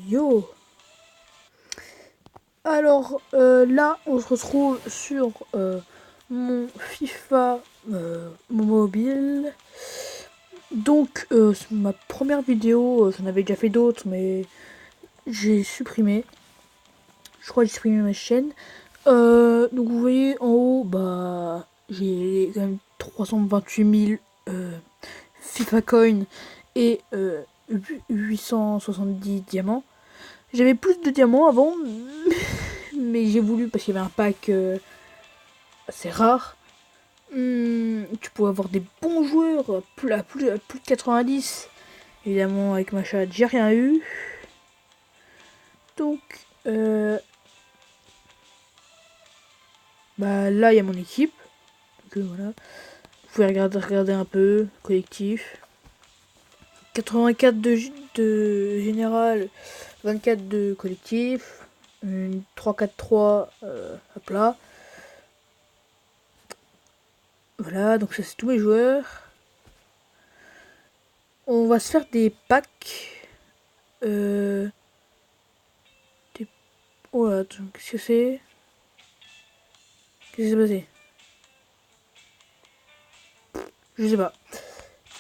Yo. Alors là, on se retrouve sur mon FIFA mobile. Donc, c'est ma première vidéo. J'en avais déjà fait d'autres, mais j'ai supprimé. Je crois que j'ai supprimé ma chaîne. Donc, vous voyez en haut, bah, j'ai quand même 328 000 FIFA coins et 870 diamants. J'avais plus de diamants avant, mais j'ai voulu parce qu'il y avait un pack assez rare. Tu pouvais avoir des bons joueurs à plus de 90. Évidemment, avec ma chatte, j'ai rien eu. Donc, bah là, il y a mon équipe. Donc voilà. Vous pouvez regarder un peu. Collectif. 84 de général, 24 de collectif. Une 3-4-3 à plat. Voilà, donc ça c'est tous mes joueurs. On va se faire des packs. Oh là, attends, qu'est-ce que c'est? Qu'est-ce qui s'est passé? Je sais pas.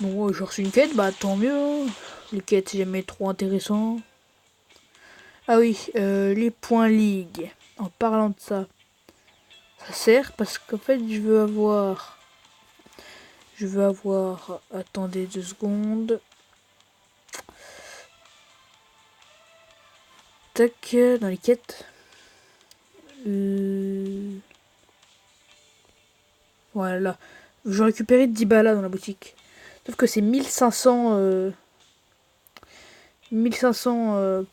Bon, j'ai reçu une quête, bah tant mieux. Les quêtes, c'est jamais trop intéressant. Ah oui, les points ligue. En parlant de ça, ça sert parce qu'en fait, je veux avoir. Attendez 2 secondes. Tac, dans les quêtes. Voilà. Je vais récupérer 10 balles dans la boutique. Sauf que c'est 1500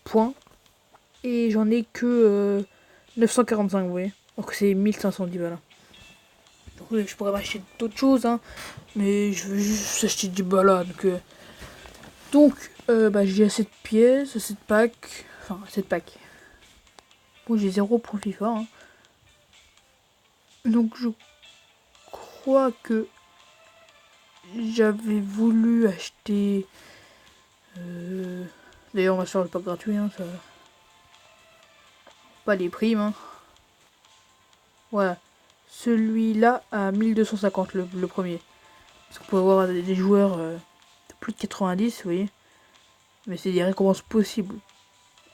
points. Et j'en ai que 945, vous voyez. Donc c'est 1510 balles. Donc oui, je pourrais m'acheter d'autres choses, hein. Mais je veux juste acheter 10 balles. Donc bah, j'ai assez de pièces, assez de packs. Enfin, assez de packs. Bon, j'ai 0 pour FIFA. Hein. Donc je crois que j'avais voulu acheter... D'ailleurs, on va se faire le pack gratuit. Hein, ça... Pas les primes. Hein. Voilà. Celui-là à 1250, le premier. Parce qu'on peut avoir des joueurs de plus de 90, vous voyez. Mais c'est des récompenses possibles.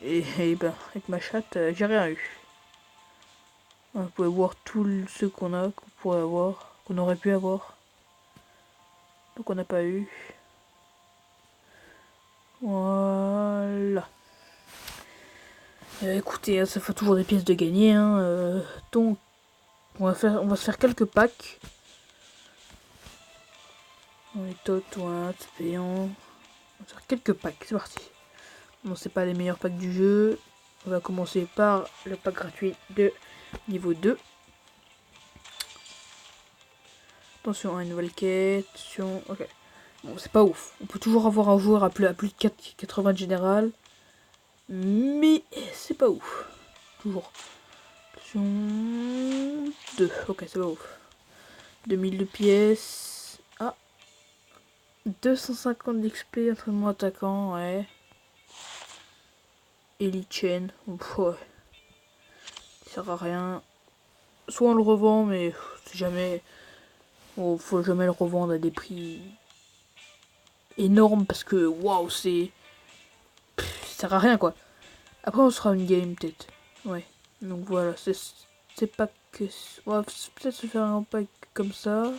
Et ben, avec ma chatte, j'ai rien eu. Vous pouvez voir tous ceux qu'on pourrait avoir, qu'on aurait pu avoir. Donc on n'a pas eu. Voilà. Écoutez, ça fait toujours des pièces de gagner. Hein, donc, on va se faire quelques packs. On est tot, c'est payant. On va faire quelques packs, c'est parti. Bon, c'est pas les meilleurs packs du jeu. On va commencer par le pack gratuit de niveau 2. Attention à une nouvelle quête. Attention. Ok. Bon, c'est pas ouf. On peut toujours avoir un joueur à plus de 80 de général. Mais c'est pas ouf. Toujours. Attention. 2. Ok, c'est pas ouf. 2000 de pièces. Ah. 250 d'XP, entraînement attaquant, ouais. Elite Chain. Ouais. Ça sert à rien. Soit on le revend, mais c'est jamais... Bon, faut jamais le revendre à des prix énormes parce que waouh, ça sert à rien quoi. Après, on sera une game peut-être. Ouais. Donc voilà, c'est pas que. On va peut-être se faire un pack comme ça. Vous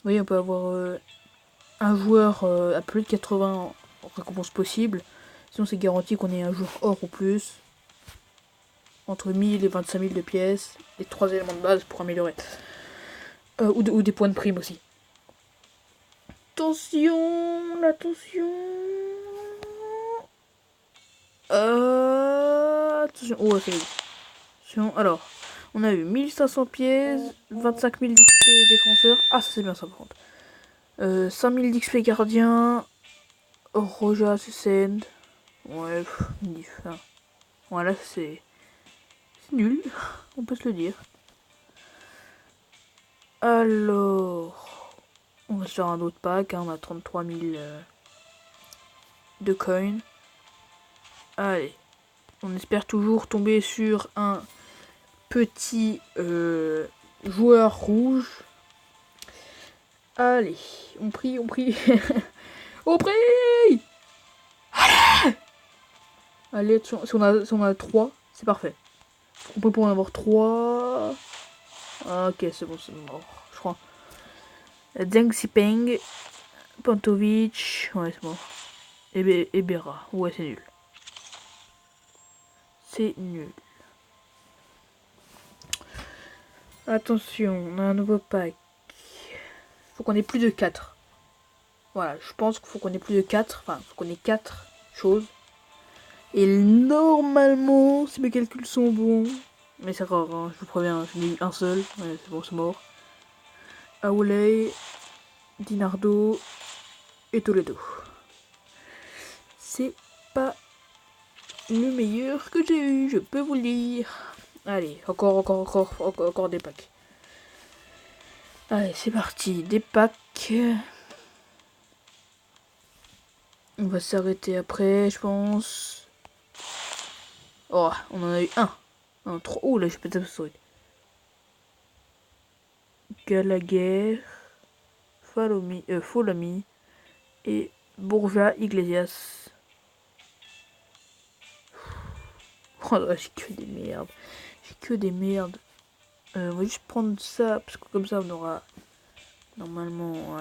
voyez, on peut avoir un joueur à plus de 80 en récompense possible. Sinon, c'est garanti qu'on ait un joueur or ou plus. Entre 1000 et 25 000 de pièces. Et 3 éléments de base pour améliorer. Ou des points de prime aussi. Attention, attention. Attention. Oh, ok. Attention. Alors, on a eu 1500 pièces, 25 000 d'XP défenseur. Ah, ça c'est bien ça par contre. 5000 d'XP gardien. Roja, c'est Send. Ouais, hein. Voilà, c'est nul. On peut se le dire. Alors, on va se faire un autre pack. Hein, on a 33 000 de coins. Allez. On espère toujours tomber sur un petit joueur rouge. Allez, on prie, on prie. On prie. Allez, attention, si on a 3, c'est parfait. On peut pour en avoir 3. Ah, ok, c'est bon, mort, je crois. Zheng Xipeng, Pantovic, ouais, c'est mort. Et Berra, ouais, c'est nul. C'est nul. Attention, on a un nouveau pack. Faut qu'on ait plus de 4. Voilà, je pense qu'il faut qu'on ait plus de 4. Enfin, faut qu'on ait 4 choses. Et normalement, si mes calculs sont bons, mais c'est rare, hein, je vous préviens, j'en ai eu un seul, ouais, c'est bon, c'est mort. Aoulay, Dinardo et Toledo. C'est pas le meilleur que j'ai eu, je peux vous le dire. Allez, encore des packs. Allez, c'est parti, des packs. On va s'arrêter après, je pense. Oh, on en a eu un. Un, 3. Oh là, j'ai peut-être sauté. Gallagher, Folami et Borja Iglesias. Oh là, j'ai que des merdes. J'ai que des merdes. On va juste prendre ça, parce que comme ça on aura normalement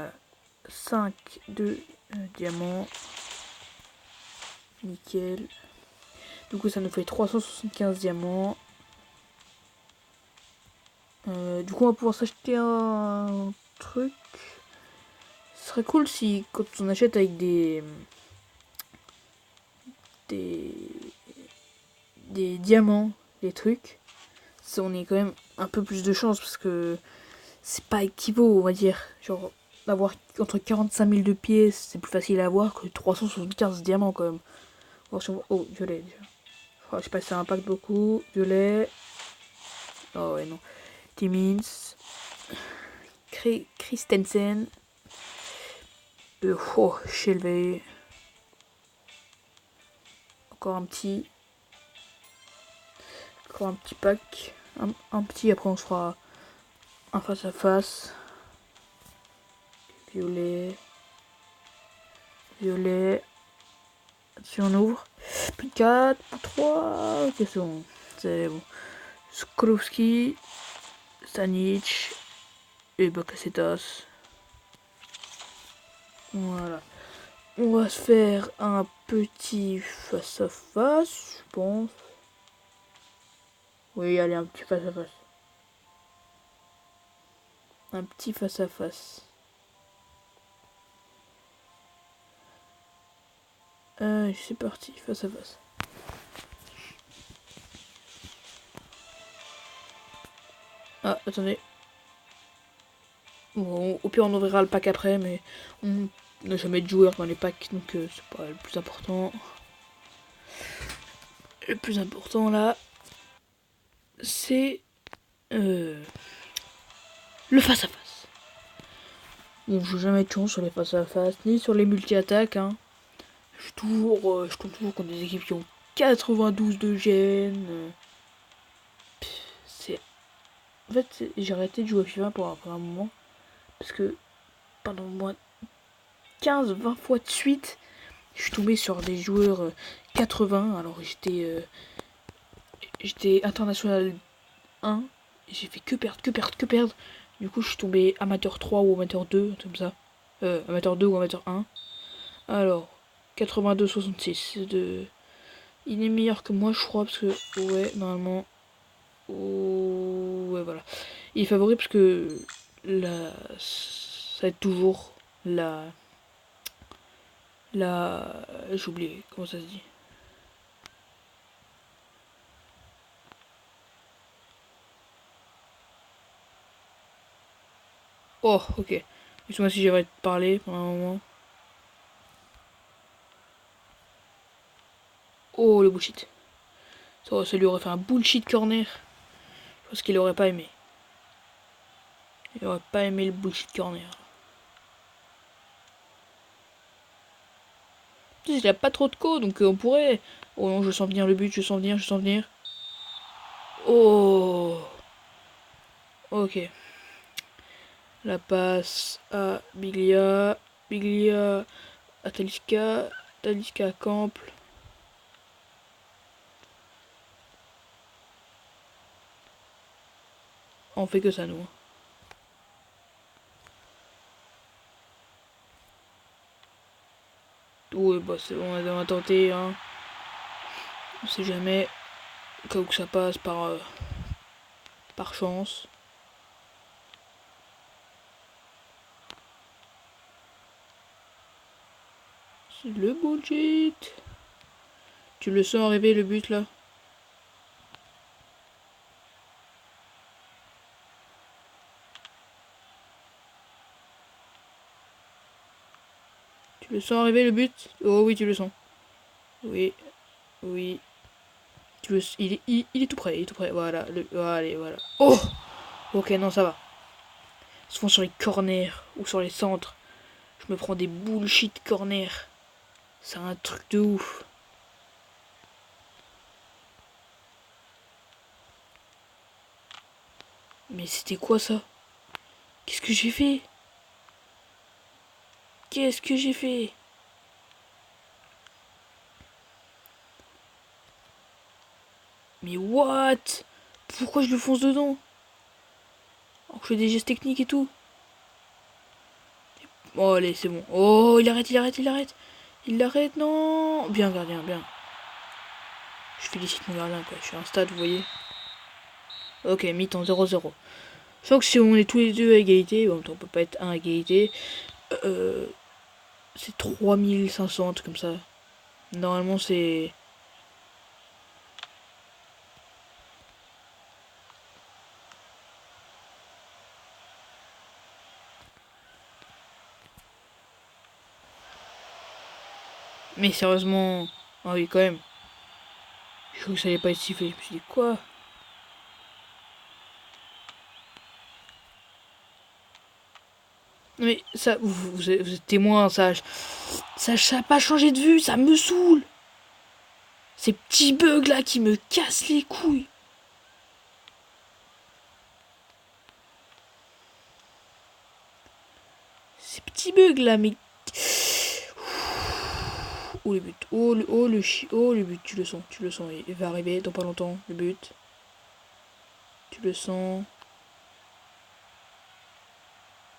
5 de diamants. Nickel. Du coup ça nous fait 375 diamants. Du coup on va pouvoir s'acheter un truc. Ce serait cool si quand on achète avec des diamants, des trucs, ça, on est quand même un peu plus de chance parce que c'est pas équivaut, on va dire. Genre, d'avoir entre 45 000 de pièces, c'est plus facile à avoir que 375 diamants quand même. Oh, violet déjà. Oh, je sais pas si ça impacte beaucoup. Violet. Oh ouais, non. Timmins. Christensen. Oh, Shelby. Encore un petit. Encore un petit pack. Un petit, après on se fera un face à face. Violet. Violet. Si on ouvre. Plus de 4, plus de 3. Ok, c'est bon. C'est bon. Skolowski. Stanic. Et Bakasetas. Voilà. On va se faire un petit face à face, je pense. Oui, allez, un petit face à face. Un petit face à face. C'est parti, face à face. Ah, attendez. Bon, au pire, on ouvrira le pack après, mais on n'a jamais de joueurs dans les packs, donc c'est pas le plus important. Le plus important là, c'est le face à face. Bon, je n'ai jamais de chance sur les face à face, ni sur les multi-attaques. Hein. Je tombe toujours contre des équipes qui ont 92 de gêne. C'est. En fait, j'ai arrêté de jouer à FIFA pour un moment. Parce que pendant moins 15-20 fois de suite, je suis tombé sur des joueurs 80. Alors j'étais international 1. Et j'ai fait que perdre. Du coup, je suis tombé amateur 3 ou amateur 2, comme ça. Amateur 2 ou amateur 1. Alors, 82-66. Il est meilleur que moi, je crois, parce que, ouais, normalement. Oh, ouais, voilà. Il est favori parce que ça va être toujours j'ai oublié, comment ça se dit. Oh, ok. Excuse-moi si j'avais parlé pendant un moment. Oh, le bullshit. Ça lui aurait fait un bullshit corner. Je pense qu'il aurait pas aimé. Il aurait pas aimé le bullshit corner. il a pas trop de co, donc on pourrait... Oh non, je sens venir le but, je sens venir, je sens venir. Oh. Ok. La passe à Biglia. Biglia à Talisca. Talisca à Cample. On fait que ça, nous. Oui, bah c'est bon, on va tenter, hein. On sait jamais. Au cas où que ça passe par chance. C'est le bullshit. Tu le sens arriver, le but, là? Tu le sens arriver, le but? Oh oui, tu le sens. Oui, oui. Il est tout près, il est tout près. Voilà, allez, voilà. Oh! Ok, non, ça va. Souvent sur les corners ou sur les centres, je me prends des bullshit corners. C'est un truc de ouf. Mais c'était quoi ça? Qu'est-ce que j'ai fait? Qu'est-ce que j'ai fait? Mais what? Pourquoi je le fonce dedans? Alors que je fais des gestes techniques et tout. Oh allez, c'est bon. Oh, il arrête, il arrête, il arrête. Il l'arrête, non. Bien gardien, bien. Je félicite mon gardien, quoi. Je suis à un stade, vous voyez. Ok, mi-temps 0-0. Je sens que si on est tous les deux à égalité, bon, on peut pas être un à égalité. C'est 3500, comme ça. Normalement, c'est... Mais sérieusement... Ah oui, quand même. Je crois que ça allait pas être sifflé. Je me suis dit, quoi? Mais ça, vous êtes témoin, ça a pas changé de vue, ça me saoule. Ces petits bugs là qui me cassent les couilles. Ces petits bugs là, mais... Oh le but, oh le but, tu le sens, il va arriver dans pas longtemps, le but. Tu le sens.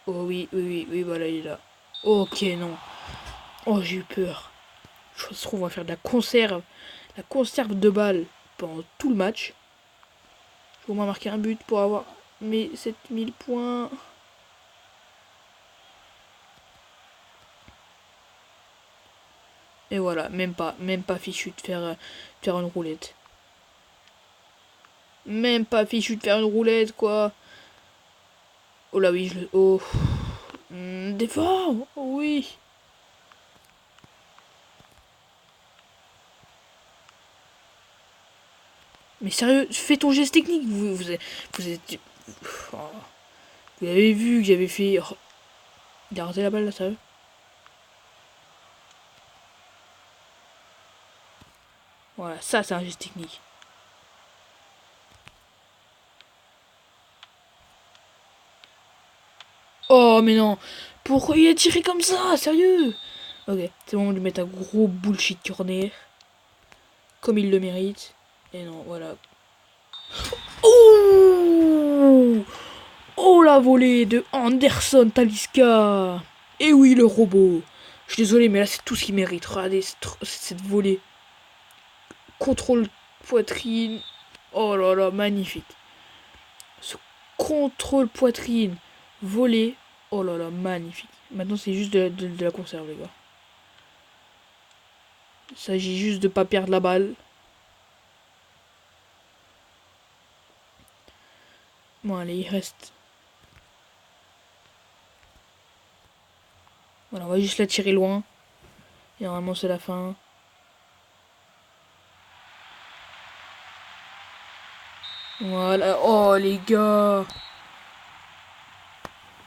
Oh oui, oui, oui, oui, voilà, il est là. Ok, non. Oh, j'ai eu peur. Je se trouve, on va faire de la conserve de balles pendant tout le match. Je vais au moins marquer un but pour avoir mes 7000 points. Et voilà, même pas fichu de faire une roulette. Même pas fichu de faire une roulette, quoi. Oh là oui, je le... Oh. Défends. Oh oui. Mais sérieux, fais ton geste technique. Vous êtes... Oh. Vous avez vu que j'avais fait... Oh. Il a raté la balle, là, sérieux. Voilà, ça, c'est un geste technique. Oh, mais non. Pourquoi il a tiré comme ça? Sérieux? Ok, c'est bon, on lui met un gros bullshit corner. Comme il le mérite. Et non, voilà. Oh! Oh, la volée de Anderson Talisca. Et oui, le robot. Je suis désolé, mais là, c'est tout ce qu'il mérite. Regardez cette volée. Contrôle poitrine. Oh là là, magnifique. Ce contrôle poitrine. Volée. Oh là là, magnifique. Maintenant, c'est juste de la conserve, les gars. Il s'agit juste de pas perdre la balle. Bon, allez, il reste... Voilà, on va juste la tirer loin. Et normalement, c'est la fin. Voilà. Oh, les gars.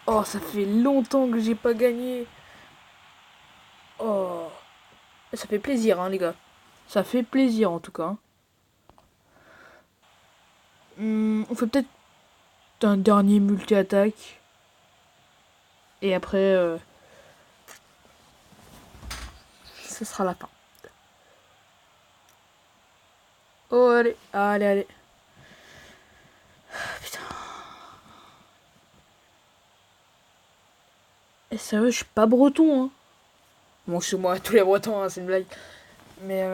Oh, ça fait longtemps que j'ai pas gagné. Oh. Ça fait plaisir, hein, les gars. Ça fait plaisir, en tout cas. On fait peut-être un dernier multi-attaque. Et après, ce sera la fin. Oh, allez, allez, allez. Putain. Et sérieux, je suis pas breton, hein. Bon, chez moi, tous les bretons, hein, c'est une blague. Mais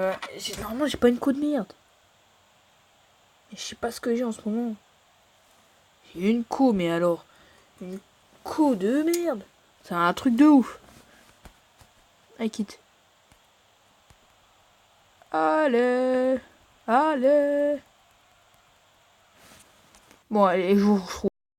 normalement, j'ai pas une co de merde. Et je sais pas ce que j'ai en ce moment. J'ai une co, mais alors, une co de merde. C'est un truc de ouf. Allez, quitte. Allez. Allez. Bon, allez, je vous retrouve.